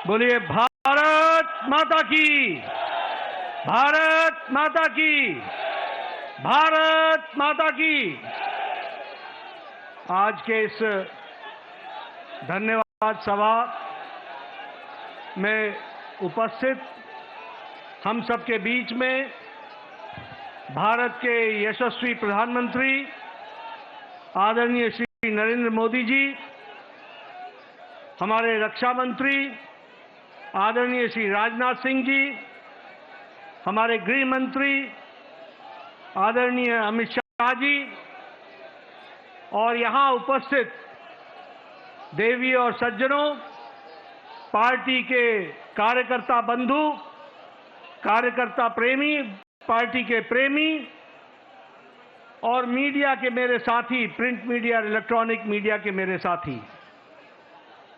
बोलिए भारत माता की, भारत माता की, भारत माता की। आज के इस धन्यवाद सभा में उपस्थित हम सबके बीच में भारत के यशस्वी प्रधानमंत्री आदरणीय श्री नरेंद्र मोदी जी, हमारे रक्षा मंत्री आदरणीय श्री राजनाथ सिंह जी, हमारे गृह मंत्री आदरणीय अमित शाह जी और यहां उपस्थित देवी और सज्जनों, पार्टी के कार्यकर्ता बंधु, कार्यकर्ता प्रेमी, पार्टी के प्रेमी और मीडिया के मेरे साथी, प्रिंट मीडिया, इलेक्ट्रॉनिक मीडिया के मेरे साथी।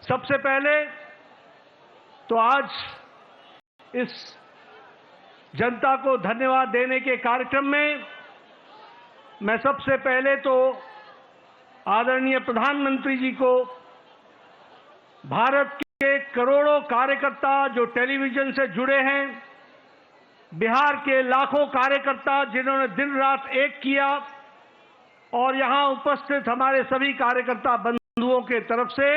सबसे पहले तो आज इस जनता को धन्यवाद देने के कार्यक्रम में मैं सबसे पहले तो आदरणीय प्रधानमंत्री जी को, भारत के करोड़ों कार्यकर्ता जो टेलीविजन से जुड़े हैं, बिहार के लाखों कार्यकर्ता जिन्होंने दिन रात एक किया और यहां उपस्थित हमारे सभी कार्यकर्ता बंधुओं के तरफ से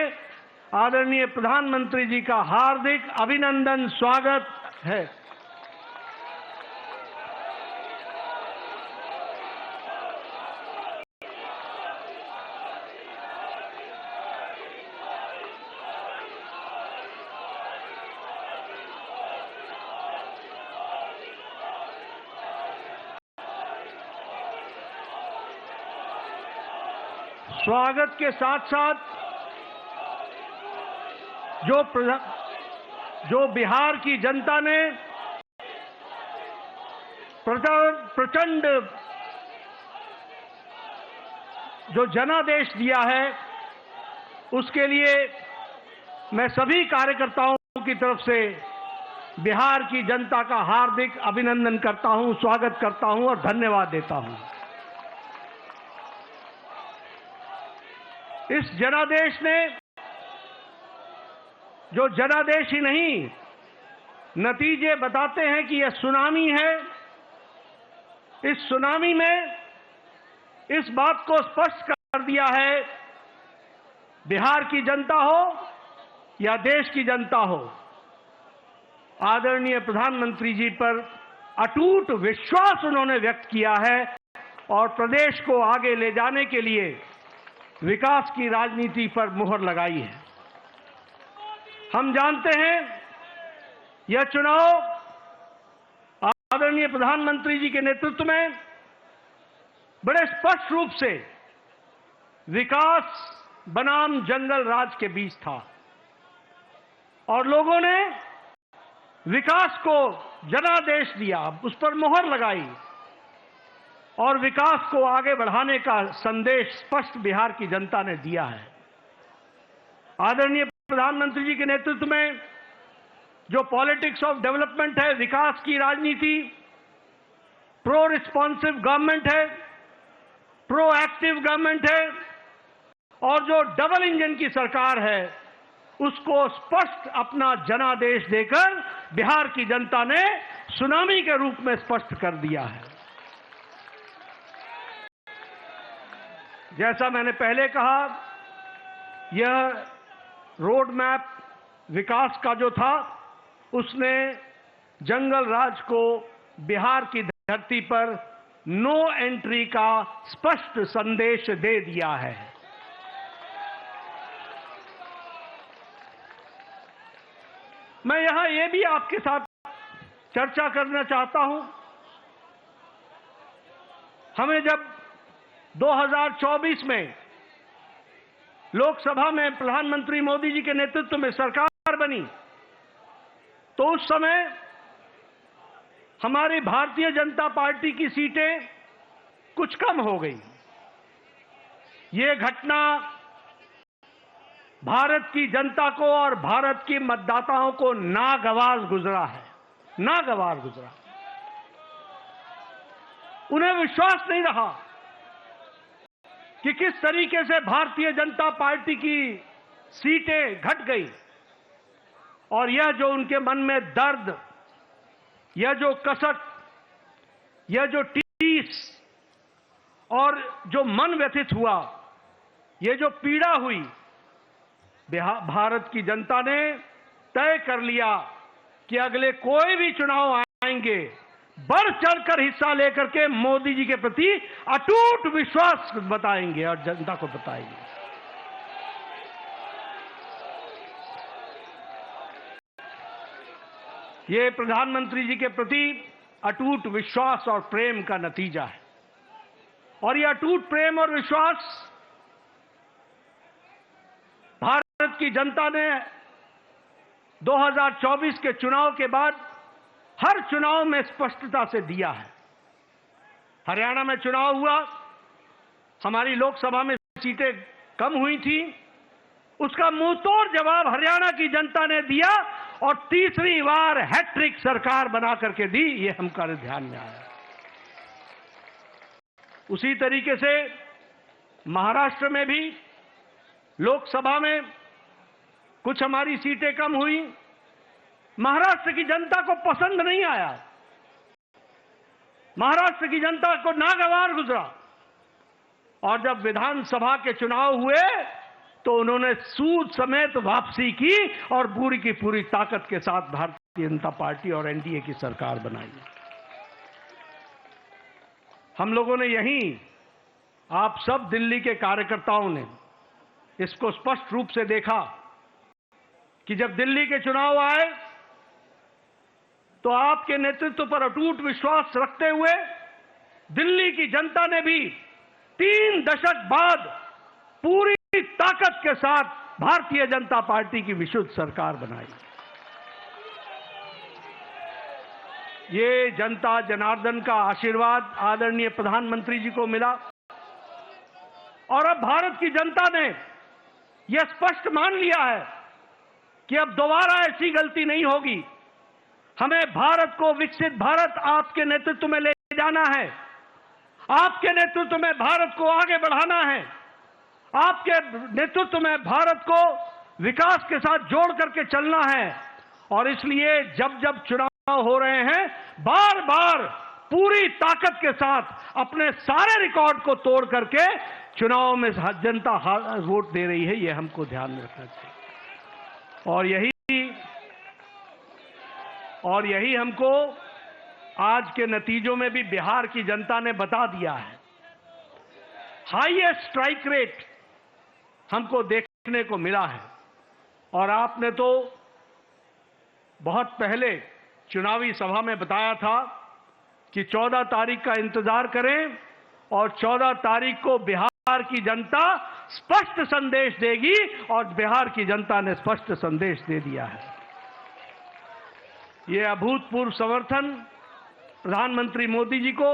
आदरणीय प्रधानमंत्री जी का हार्दिक अभिनंदन, स्वागत है। स्वागत के साथ साथ जो बिहार की जनता ने प्रचंड जो जनादेश दिया है, उसके लिए मैं सभी कार्यकर्ताओं की तरफ से बिहार की जनता का हार्दिक अभिनंदन करता हूं, स्वागत करता हूं और धन्यवाद देता हूं। इस जनादेश ने, जो जनादेश ही नहीं, नतीजे बताते हैं कि यह सुनामी है। इस सुनामी में इस बात को स्पष्ट कर दिया है, बिहार की जनता हो या देश की जनता हो, आदरणीय प्रधानमंत्री जी पर अटूट विश्वास उन्होंने व्यक्त किया है और प्रदेश को आगे ले जाने के लिए विकास की राजनीति पर मुहर लगाई है। हम जानते हैं यह चुनाव आदरणीय प्रधानमंत्री जी के नेतृत्व में बड़े स्पष्ट रूप से विकास बनाम जंगल राज के बीच था और लोगों ने विकास को जनादेश दिया, उस पर मुहर लगाई और विकास को आगे बढ़ाने का संदेश स्पष्ट बिहार की जनता ने दिया है। आदरणीय प्रधानमंत्री जी के नेतृत्व में जो पॉलिटिक्स ऑफ डेवलपमेंट है, विकास की राजनीति, प्रो रिस्पॉन्सिव गवर्नमेंट है, प्रो एक्टिव गवर्नमेंट है और जो डबल इंजन की सरकार है, उसको स्पष्ट अपना जनादेश देकर बिहार की जनता ने सुनामी के रूप में स्पष्ट कर दिया है। जैसा मैंने पहले कहा, यह रोड मैप विकास का जो था, उसने जंगल राज को बिहार की धरती पर नो एंट्री का स्पष्ट संदेश दे दिया है। मैं यहां यह भी आपके साथ चर्चा करना चाहता हूं, हमें जब 2024 में लोकसभा में प्रधानमंत्री मोदी जी के नेतृत्व में सरकार बनी, तो उस समय हमारी भारतीय जनता पार्टी की सीटें कुछ कम हो गई। ये घटना भारत की जनता को और भारत की मतदाताओं को नागवार गुजरा है, नागवार गुजरा। उन्हें विश्वास नहीं रहा कि किस तरीके से भारतीय जनता पार्टी की सीटें घट गई और यह जो उनके मन में दर्द, यह जो कसक, यह जो टीस और जो मन व्यथित हुआ, यह जो पीड़ा हुई, भारत की जनता ने तय कर लिया कि अगले कोई भी चुनाव आएंगे, बढ़ चढ़कर हिस्सा लेकर के मोदी जी के प्रति अटूट विश्वास बताएंगे और जनता को बताएंगे। ये प्रधानमंत्री जी के प्रति अटूट विश्वास और प्रेम का नतीजा है। और यह अटूट प्रेम और विश्वास भारत की जनता ने 2024 के चुनाव के बाद हर चुनाव में स्पष्टता से दिया है। हरियाणा में चुनाव हुआ, हमारी लोकसभा में सीटें कम हुई थी, उसका मुंहतोड़ जवाब हरियाणा की जनता ने दिया और तीसरी बार हैट्रिक सरकार बना करके दी, ये हमारे ध्यान में आया। उसी तरीके से महाराष्ट्र में भी लोकसभा में कुछ हमारी सीटें कम हुई, महाराष्ट्र की जनता को पसंद नहीं आया, महाराष्ट्र की जनता को नागवार गुजरा और जब विधानसभा के चुनाव हुए तो उन्होंने सूद समेत वापसी की और पूरी की पूरी ताकत के साथ भारतीय जनता पार्टी और एनडीए की सरकार बनाई। हम लोगों ने यहीं, आप सब दिल्ली के कार्यकर्ताओं ने इसको स्पष्ट रूप से देखा कि जब दिल्ली के चुनाव आए तो आपके नेतृत्व पर अटूट विश्वास रखते हुए दिल्ली की जनता ने भी 3 दशक बाद पूरी ताकत के साथ भारतीय जनता पार्टी की विशुद्ध सरकार बनाई। ये जनता जनार्दन का आशीर्वाद आदरणीय प्रधानमंत्री जी को मिला और अब भारत की जनता ने यह स्पष्ट मान लिया है कि अब दोबारा ऐसी गलती नहीं होगी। हमें भारत को विकसित भारत आपके नेतृत्व में ले जाना है, आपके नेतृत्व में भारत को आगे बढ़ाना है, आपके नेतृत्व में भारत को विकास के साथ जोड़ करके चलना है। और इसलिए जब जब चुनाव हो रहे हैं, बार बार पूरी ताकत के साथ अपने सारे रिकॉर्ड को तोड़ करके चुनाव में जनता वोट दे रही है, यह हमको ध्यान में रखना चाहिए। और यही हमको आज के नतीजों में भी बिहार की जनता ने बता दिया है। हाईएस्ट स्ट्राइक रेट हमको देखने को मिला है और आपने तो बहुत पहले चुनावी सभा में बताया था कि 14 तारीख का इंतजार करें और 14 तारीख को बिहार की जनता स्पष्ट संदेश देगी और बिहार की जनता ने स्पष्ट संदेश दे दिया है। ये अभूतपूर्व समर्थन प्रधानमंत्री मोदी जी को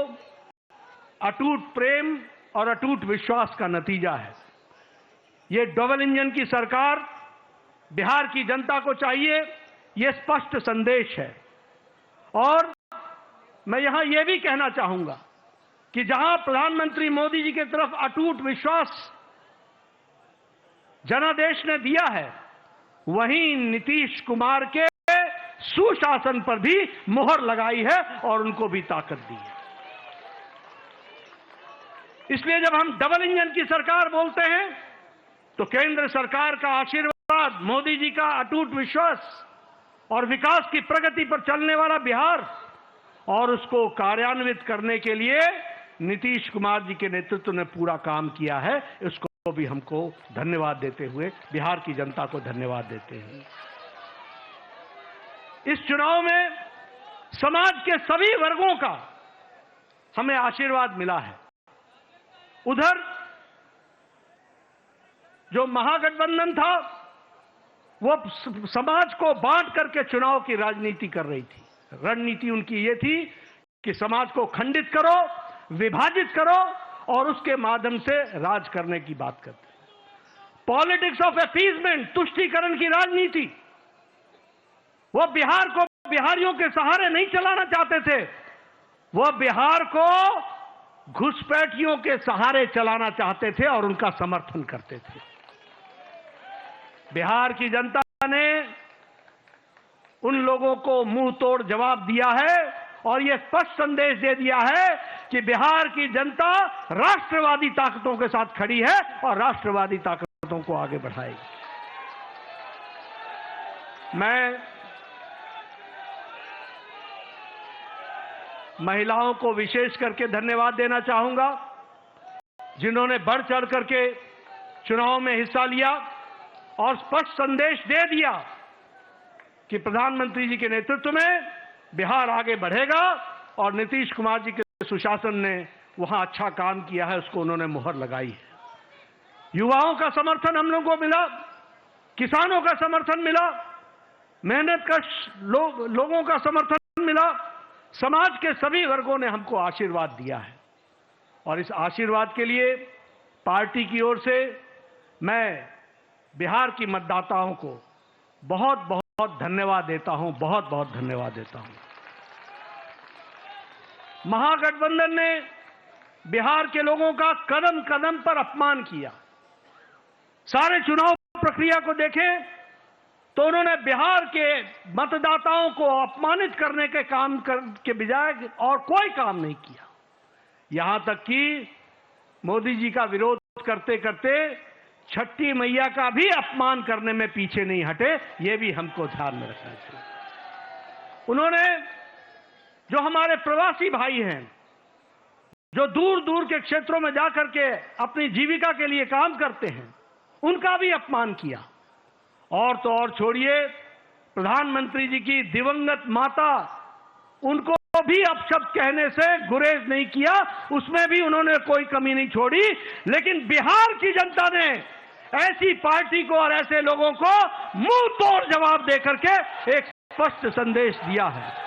अटूट प्रेम और अटूट विश्वास का नतीजा है। ये डबल इंजन की सरकार बिहार की जनता को चाहिए, ये स्पष्ट संदेश है। और मैं यहां यह भी कहना चाहूंगा कि जहां प्रधानमंत्री मोदी जी की तरफ अटूट विश्वास जनादेश ने दिया है, वहीं नीतीश कुमार के सुशासन पर भी मोहर लगाई है और उनको भी ताकत दी है। इसलिए जब हम डबल इंजन की सरकार बोलते हैं तो केंद्र सरकार का आशीर्वाद, मोदी जी का अटूट विश्वास और विकास की प्रगति पर चलने वाला बिहार और उसको कार्यान्वित करने के लिए नीतीश कुमार जी के नेतृत्व ने पूरा काम किया है। इसको भी हमको धन्यवाद देते हुए, बिहार की जनता को धन्यवाद देते हैं। इस चुनाव में समाज के सभी वर्गों का हमें आशीर्वाद मिला है। उधर जो महागठबंधन था वो समाज को बांट करके चुनाव की राजनीति कर रही थी। रणनीति उनकी ये थी कि समाज को खंडित करो, विभाजित करो और उसके माध्यम से राज करने की बात करते। पॉलिटिक्स ऑफ अपीजमेंट, तुष्टीकरण की राजनीति, वो बिहार को बिहारियों के सहारे नहीं चलाना चाहते थे। वो बिहार को घुसपैठियों के सहारे चलाना चाहते थे और उनका समर्थन करते थे। बिहार की जनता ने उन लोगों को मुंह तोड़ जवाब दिया है और यह स्पष्ट संदेश दे दिया है कि बिहार की जनता राष्ट्रवादी ताकतों के साथ खड़ी है और राष्ट्रवादी ताकतों को आगे बढ़ाएगी। मैं महिलाओं को विशेष करके धन्यवाद देना चाहूंगा, जिन्होंने बढ़ चढ़ करके चुनाव में हिस्सा लिया और स्पष्ट संदेश दे दिया कि प्रधानमंत्री जी के नेतृत्व में बिहार आगे बढ़ेगा और नीतीश कुमार जी के सुशासन ने वहां अच्छा काम किया है, उसको उन्होंने मुहर लगाई है। युवाओं का समर्थन हम लोगों को मिला, किसानों का समर्थन मिला, मेहनत का लोगों का समर्थन मिला, समाज के सभी वर्गों ने हमको आशीर्वाद दिया है और इस आशीर्वाद के लिए पार्टी की ओर से मैं बिहार की मतदाताओं को बहुत बहुत धन्यवाद देता हूं, बहुत बहुत धन्यवाद देता हूं। महागठबंधन ने बिहार के लोगों का कदम कदम पर अपमान किया। सारे चुनाव प्रक्रिया को देखें तो उन्होंने बिहार के मतदाताओं को अपमानित करने के काम के बजाय और कोई काम नहीं किया। यहां तक कि मोदी जी का विरोध करते करते छठी मैया का भी अपमान करने में पीछे नहीं हटे, ये भी हमको ध्यान में रखना चाहिए। उन्होंने जो हमारे प्रवासी भाई हैं, जो दूर दूर के क्षेत्रों में जाकर के अपनी जीविका के लिए काम करते हैं, उनका भी अपमान किया। और तो और छोड़िए, प्रधानमंत्री जी की दिवंगत माता, उनको भी अपशब्द कहने से गुरेज नहीं किया, उसमें भी उन्होंने कोई कमी नहीं छोड़ी। लेकिन बिहार की जनता ने ऐसी पार्टी को और ऐसे लोगों को मुंह तोड़ जवाब देकर के एक स्पष्ट संदेश दिया है।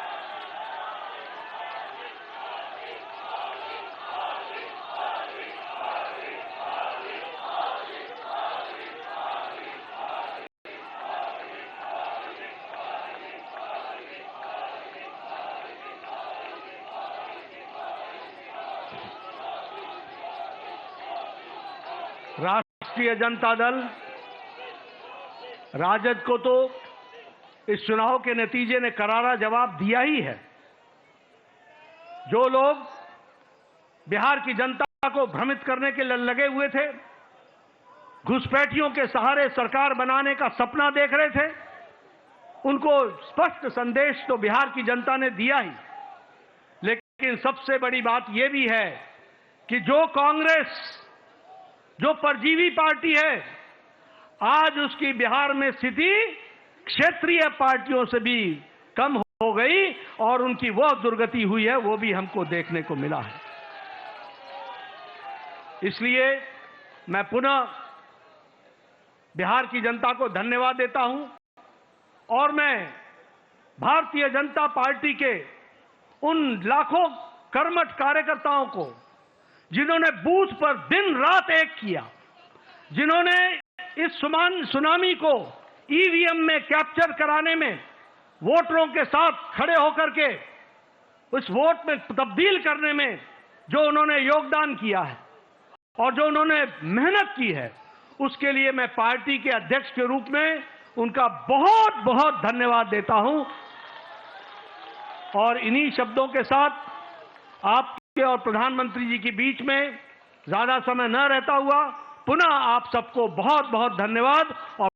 राष्ट्रीय जनता दल राजद को तो इस चुनाव के नतीजे ने करारा जवाब दिया ही है। जो लोग बिहार की जनता को भ्रमित करने के लिए लगे हुए थे, घुसपैठियों के सहारे सरकार बनाने का सपना देख रहे थे, उनको स्पष्ट संदेश तो बिहार की जनता ने दिया ही। लेकिन सबसे बड़ी बात यह भी है कि जो कांग्रेस, जो परजीवी पार्टी है, आज उसकी बिहार में स्थिति क्षेत्रीय पार्टियों से भी कम हो गई और उनकी वह दुर्गति हुई है, वो भी हमको देखने को मिला है। इसलिए मैं पुनः बिहार की जनता को धन्यवाद देता हूं और मैं भारतीय जनता पार्टी के उन लाखों कर्मठ कार्यकर्ताओं को, जिन्होंने बूथ पर दिन रात एक किया, जिन्होंने इस सुनामी को ईवीएम में कैप्चर कराने में वोटरों के साथ खड़े होकर के उस वोट में तब्दील करने में जो उन्होंने योगदान किया है और जो उन्होंने मेहनत की है, उसके लिए मैं पार्टी के अध्यक्ष के रूप में उनका बहुत बहुत धन्यवाद देता हूं। और इन्हीं शब्दों के साथ आपके और प्रधानमंत्री जी के बीच में ज्यादा समय न रहता हुआ पुनः आप सबको बहुत बहुत धन्यवाद और